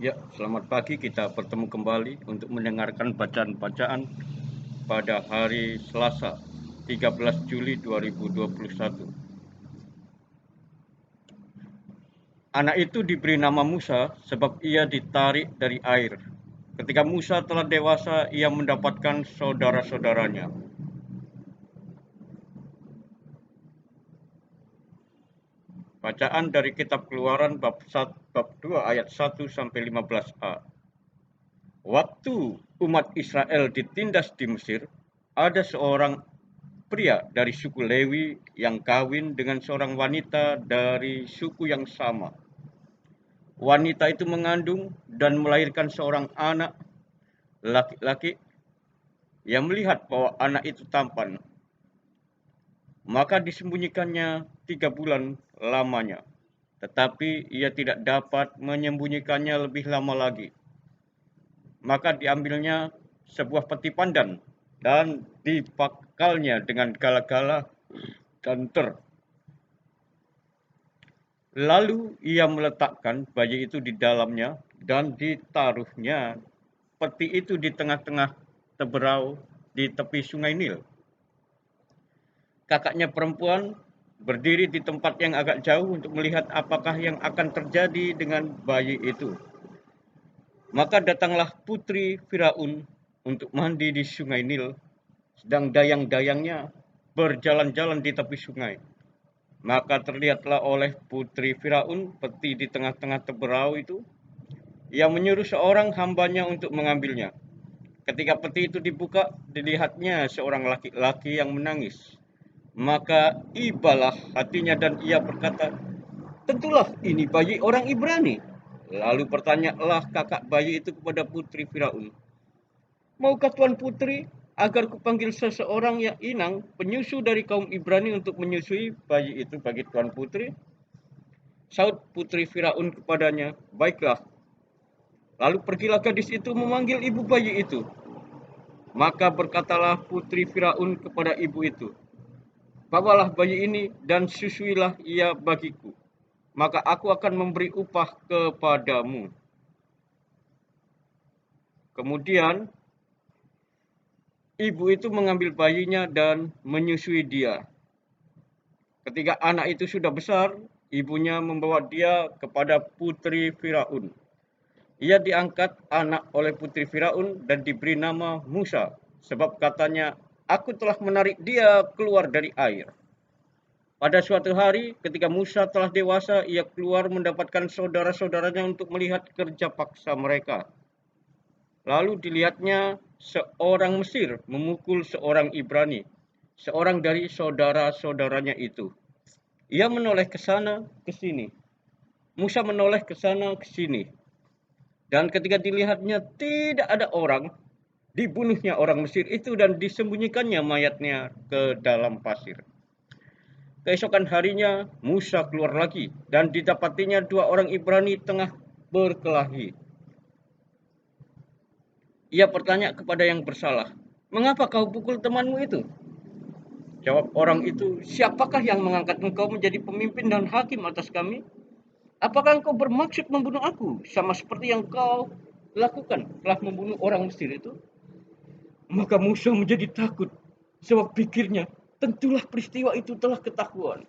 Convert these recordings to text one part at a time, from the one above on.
Ya, selamat pagi. Kita bertemu kembali untuk mendengarkan bacaan-bacaan pada hari Selasa, 13 Juli 2021. Anak itu diberi nama Musa sebab ia ditarik dari air. Ketika Musa telah dewasa, ia mendapatkan saudara-saudaranya. Bacaan dari kitab Keluaran bab 2 ayat 1 sampai 15a. Waktu umat Israel ditindas di Mesir, ada seorang pria dari suku Lewi yang kawin dengan seorang wanita dari suku yang sama. Wanita itu mengandung dan melahirkan seorang anak laki-laki. Ia melihat bahwa anak itu tampan, maka disembunyikannya 3 bulan lamanya. Tetapi ia tidak dapat menyembunyikannya lebih lama lagi. Maka diambilnya sebuah peti pandan dan dipakalnya dengan gala-gala dan ter. Lalu ia meletakkan bayi itu di dalamnya dan ditaruhnya peti itu di tengah-tengah teberau di tepi sungai Nil. Kakaknya perempuan berdiri di tempat yang agak jauh untuk melihat apakah yang akan terjadi dengan bayi itu. Maka datanglah putri Firaun untuk mandi di sungai Nil, sedang dayang-dayangnya berjalan-jalan di tepi sungai. Maka terlihatlah oleh putri Firaun peti di tengah-tengah teberau itu. Ia menyuruh seorang hambanya untuk mengambilnya. Ketika peti itu dibuka, dilihatnya seorang laki-laki yang menangis. Maka ibalah hatinya dan ia berkata, tentulah ini bayi orang Ibrani. Lalu bertanyalah kakak bayi itu kepada putri Firaun, maukah tuan putri agar kupanggil seseorang yang inang penyusu dari kaum Ibrani untuk menyusui bayi itu bagi tuan putri? Saud putri Firaun kepadanya, baiklah. Lalu pergilah gadis itu memanggil ibu bayi itu. Maka berkatalah putri Firaun kepada ibu itu, bawalah bayi ini dan susuilah ia bagiku, maka aku akan memberi upah kepadamu. Kemudian ibu itu mengambil bayinya dan menyusui dia. Ketika anak itu sudah besar, ibunya membawa dia kepada putri Firaun. Ia diangkat anak oleh putri Firaun dan diberi nama Musa, sebab katanya, aku telah menarik dia keluar dari air. Pada suatu hari, ketika Musa telah dewasa, ia keluar mendapatkan saudara-saudaranya untuk melihat kerja paksa mereka. Lalu dilihatnya seorang Mesir memukul seorang Ibrani, seorang dari saudara-saudaranya itu. Ia menoleh ke sana, ke sini. Musa menoleh ke sana, ke sini. Dan ketika dilihatnya tidak ada orang, dibunuhnya orang Mesir itu dan disembunyikannya mayatnya ke dalam pasir. Keesokan harinya Musa keluar lagi dan didapatinya 2 orang Ibrani tengah berkelahi. Ia bertanya kepada yang bersalah, mengapa kau pukul temanmu itu? Jawab orang itu, siapakah yang mengangkat engkau menjadi pemimpin dan hakim atas kami? Apakah engkau bermaksud membunuh aku, sama seperti yang kau lakukan telah membunuh orang Mesir itu? Maka Musa menjadi takut, sebab pikirnya, tentulah peristiwa itu telah ketahuan.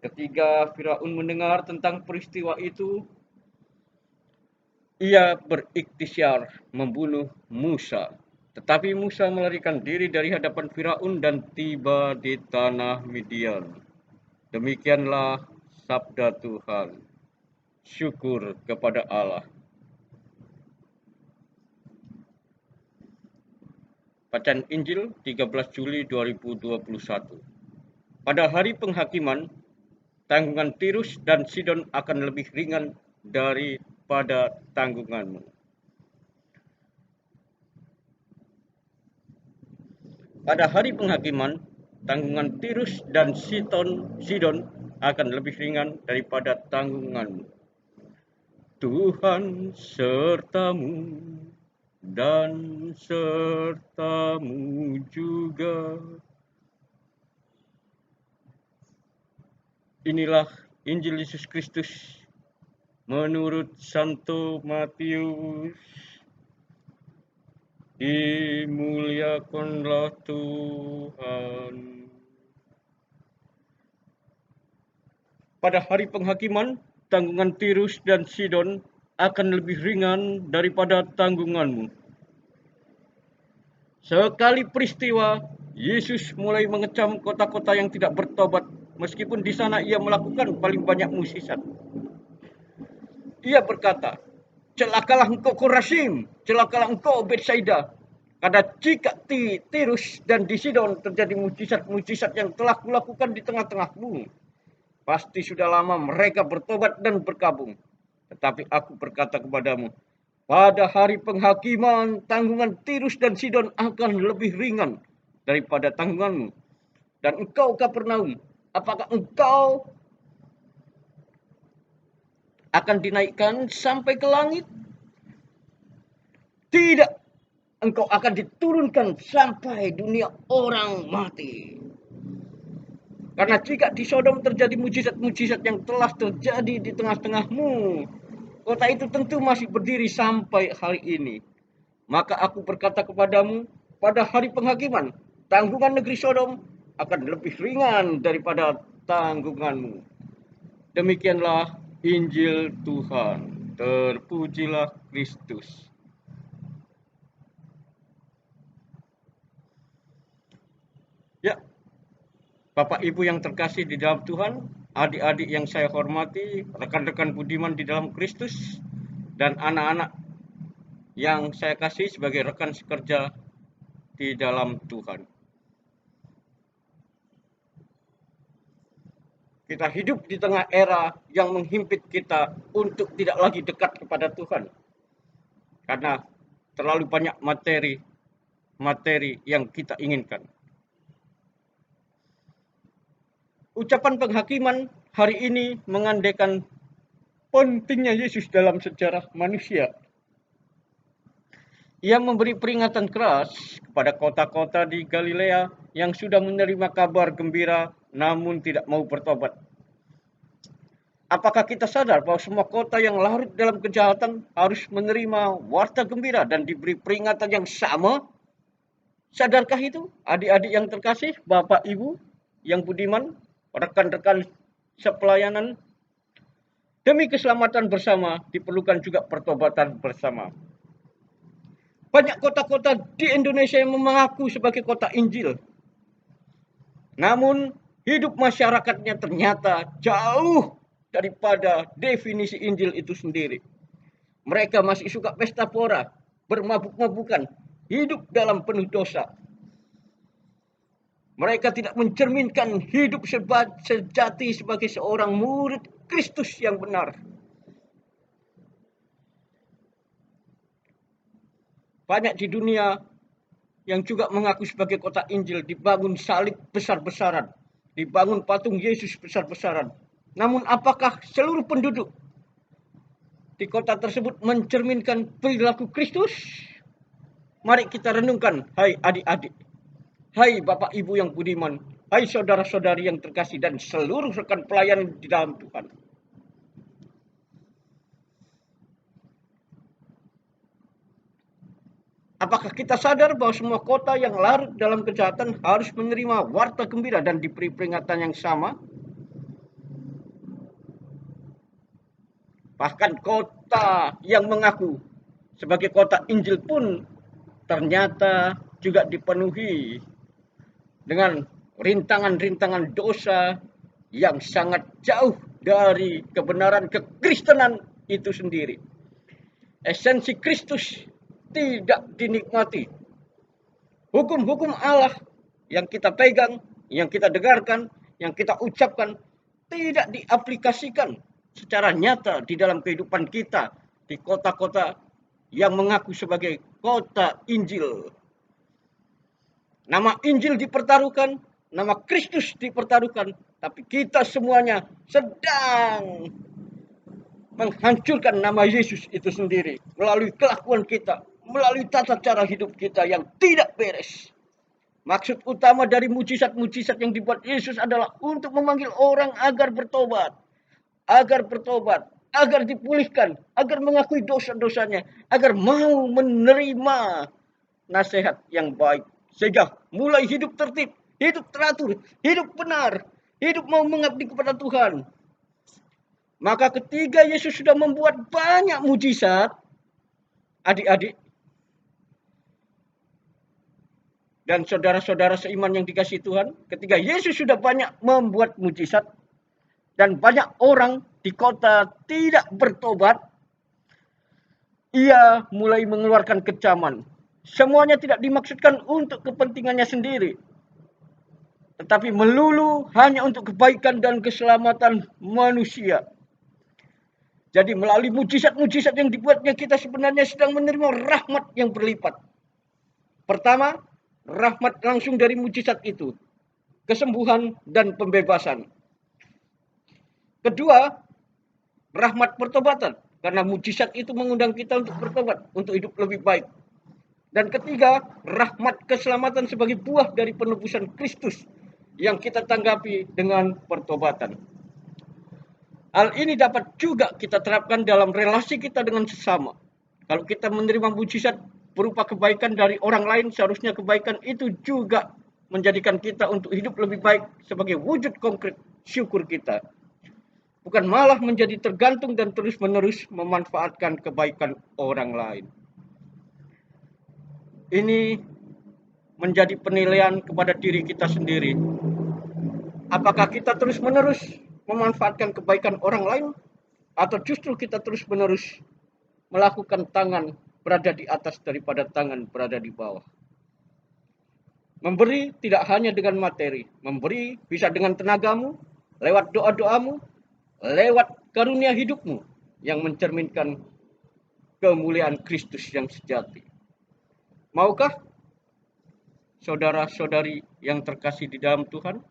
Ketika Firaun mendengar tentang peristiwa itu, ia berikhtiar membunuh Musa. Tetapi Musa melarikan diri dari hadapan Firaun dan tiba di tanah Midian. Demikianlah sabda Tuhan. Syukur kepada Allah. Bacaan Injil 13 Juli 2021. Pada hari penghakiman, tanggungan Tirus dan Sidon akan lebih ringan daripada tanggunganmu. Pada hari penghakiman, tanggungan Tirus dan Sidon akan lebih ringan daripada tanggunganmu. Tuhan sertamu dan sertamu juga. Inilah Injil Yesus Kristus, menurut Santo Matius. Dimuliakanlah Tuhan. Pada hari penghakiman, tanggungan Tirus dan Sidon akan lebih ringan daripada tanggunganmu. Sekali peristiwa, Yesus mulai mengecam kota-kota yang tidak bertobat, meskipun di sana ia melakukan paling banyak mukjizat. Ia berkata, celakalah engkau Korazim, celakalah engkau Betsaida, karena jika di Tirus dan di Sidon terjadi mujizat-mujizat yang telah kulakukan di tengah-tengahmu, pasti sudah lama mereka bertobat dan berkabung. Tetapi aku berkata kepadamu, pada hari penghakiman, tanggungan Tirus dan Sidon akan lebih ringan daripada tanggunganmu. Dan engkau Kapernaum, apakah engkau akan dinaikkan sampai ke langit? Tidak, engkau akan diturunkan sampai dunia orang mati. Karena jika di Sodom terjadi mujizat-mujizat yang telah terjadi di tengah-tengahmu, kota itu tentu masih berdiri sampai hari ini. Maka aku berkata kepadamu, pada hari penghakiman, tanggungan negeri Sodom akan lebih ringan daripada tanggunganmu. Demikianlah Injil Tuhan. Terpujilah Kristus. Ya, Bapak Ibu yang terkasih di dalam Tuhan, adik-adik yang saya hormati, rekan-rekan budiman di dalam Kristus, dan anak-anak yang saya kasih sebagai rekan sekerja di dalam Tuhan. Kita hidup di tengah era yang menghimpit kita untuk tidak lagi dekat kepada Tuhan. Karena terlalu banyak materi yang kita inginkan. Ucapan penghakiman hari ini mengandaikan pentingnya Yesus dalam sejarah manusia. Ia memberi peringatan keras kepada kota-kota di Galilea yang sudah menerima kabar gembira namun tidak mau bertobat. Apakah kita sadar bahwa semua kota yang larut dalam kejahatan harus menerima warta gembira dan diberi peringatan yang sama? Sadarkah itu, adik-adik yang terkasih, Bapak Ibu yang budiman, rekan-rekan sepelayanan? Demi keselamatan bersama diperlukan juga pertobatan bersama. Banyak kota-kota di Indonesia yang mengaku sebagai kota Injil. Namun hidup masyarakatnya ternyata jauh daripada definisi Injil itu sendiri. Mereka masih suka pesta pora, bermabuk-mabukan, hidup dalam penuh dosa. Mereka tidak mencerminkan hidup sejati sebagai seorang murid Kristus yang benar. Banyak di dunia yang juga mengaku sebagai kota Injil, dibangun salib besar-besaran, dibangun patung Yesus besar-besaran. Namun apakah seluruh penduduk di kota tersebut mencerminkan perilaku Kristus? Mari kita renungkan, hai adik-adik, hai Bapak Ibu yang budiman, hai saudara-saudari yang terkasih dan seluruh rekan pelayan di dalam Tuhan. Apakah kita sadar bahwa semua kota yang larut dalam kejahatan harus menerima warta gembira dan diberi peringatan yang sama? Bahkan kota yang mengaku sebagai kota Injil pun ternyata juga dipenuhi dengan rintangan-rintangan dosa yang sangat jauh dari kebenaran kekristenan itu sendiri. Esensi Kristus tidak dinikmati. Hukum-hukum Allah yang kita pegang, yang kita dengarkan, yang kita ucapkan tidak diaplikasikan secara nyata di dalam kehidupan kita di kota-kota yang mengaku sebagai kota Injil. Nama Injil dipertaruhkan, nama Kristus dipertaruhkan, tapi kita semuanya sedang menghancurkan nama Yesus itu sendiri melalui kelakuan kita, melalui tata cara hidup kita yang tidak beres. Maksud utama dari mujizat-mujizat yang dibuat Yesus adalah untuk memanggil orang agar bertobat. Agar bertobat. agar dipulihkan, agar mengakui dosa-dosanya, agar mau menerima nasihat yang baik. Sehingga mulai hidup tertib, hidup teratur, hidup benar, hidup mau mengabdi kepada Tuhan. Maka ketika Yesus sudah membuat banyak mujizat, adik-adik dan saudara-saudara seiman yang dikasihi Tuhan, ketika Yesus sudah banyak membuat mujizat dan banyak orang di kota tidak bertobat, ia mulai mengeluarkan kecaman. Semuanya tidak dimaksudkan untuk kepentingannya sendiri, tetapi melulu hanya untuk kebaikan dan keselamatan manusia. Jadi melalui mujizat-mujizat yang dibuatnya, kita sebenarnya sedang menerima rahmat yang berlipat. Pertama, rahmat langsung dari mujizat itu, kesembuhan dan pembebasan. Kedua, rahmat pertobatan, karena mujizat itu mengundang kita untuk bertobat, untuk hidup lebih baik. Dan ketiga, rahmat keselamatan sebagai buah dari penebusan Kristus yang kita tanggapi dengan pertobatan. Hal ini dapat juga kita terapkan dalam relasi kita dengan sesama. Kalau kita menerima mujizat berupa kebaikan dari orang lain, seharusnya kebaikan itu juga menjadikan kita untuk hidup lebih baik sebagai wujud konkret syukur kita. Bukan malah menjadi tergantung dan terus-menerus memanfaatkan kebaikan orang lain. Ini menjadi penilaian kepada diri kita sendiri. Apakah kita terus-menerus memanfaatkan kebaikan orang lain, atau justru kita terus-menerus melakukan tangan berada di atas daripada tangan berada di bawah. Memberi tidak hanya dengan materi, memberi bisa dengan tenagamu, lewat doa-doamu, lewat karunia hidupmu yang mencerminkan kemuliaan Kristus yang sejati. Maukah saudara-saudari yang terkasih di dalam Tuhan,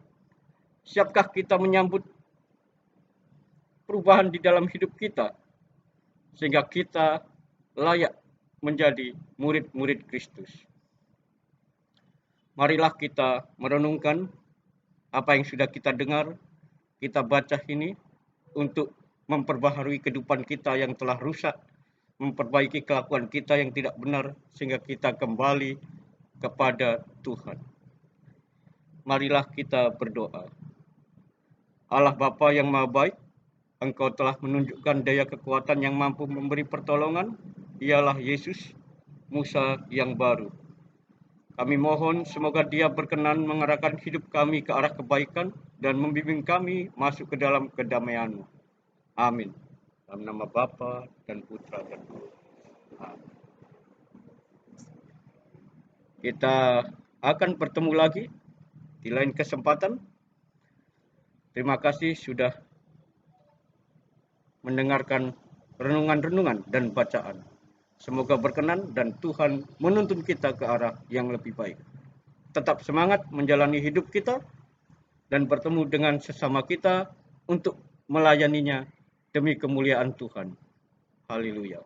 siapkah kita menyambut perubahan di dalam hidup kita, sehingga kita layak menjadi murid-murid Kristus? Marilah kita merenungkan apa yang sudah kita dengar, kita baca ini, untuk memperbaharui kehidupan kita yang telah rusak, memperbaiki kelakuan kita yang tidak benar, sehingga kita kembali kepada Tuhan. Marilah kita berdoa. Allah Bapa yang Maha Baik, Engkau telah menunjukkan daya kekuatan yang mampu memberi pertolongan, ialah Yesus, Musa yang baru. Kami mohon semoga Dia berkenan mengarahkan hidup kami ke arah kebaikan dan membimbing kami masuk ke dalam kedamaian-Mu. Amin. Dalam nama Bapa dan Putra dan Roh. Amin. Kita akan bertemu lagi di lain kesempatan. Terima kasih sudah mendengarkan renungan-renungan dan bacaan. Semoga berkenan dan Tuhan menuntun kita ke arah yang lebih baik. Tetap semangat menjalani hidup kita dan bertemu dengan sesama kita untuk melayaninya demi kemuliaan Tuhan. Haleluya.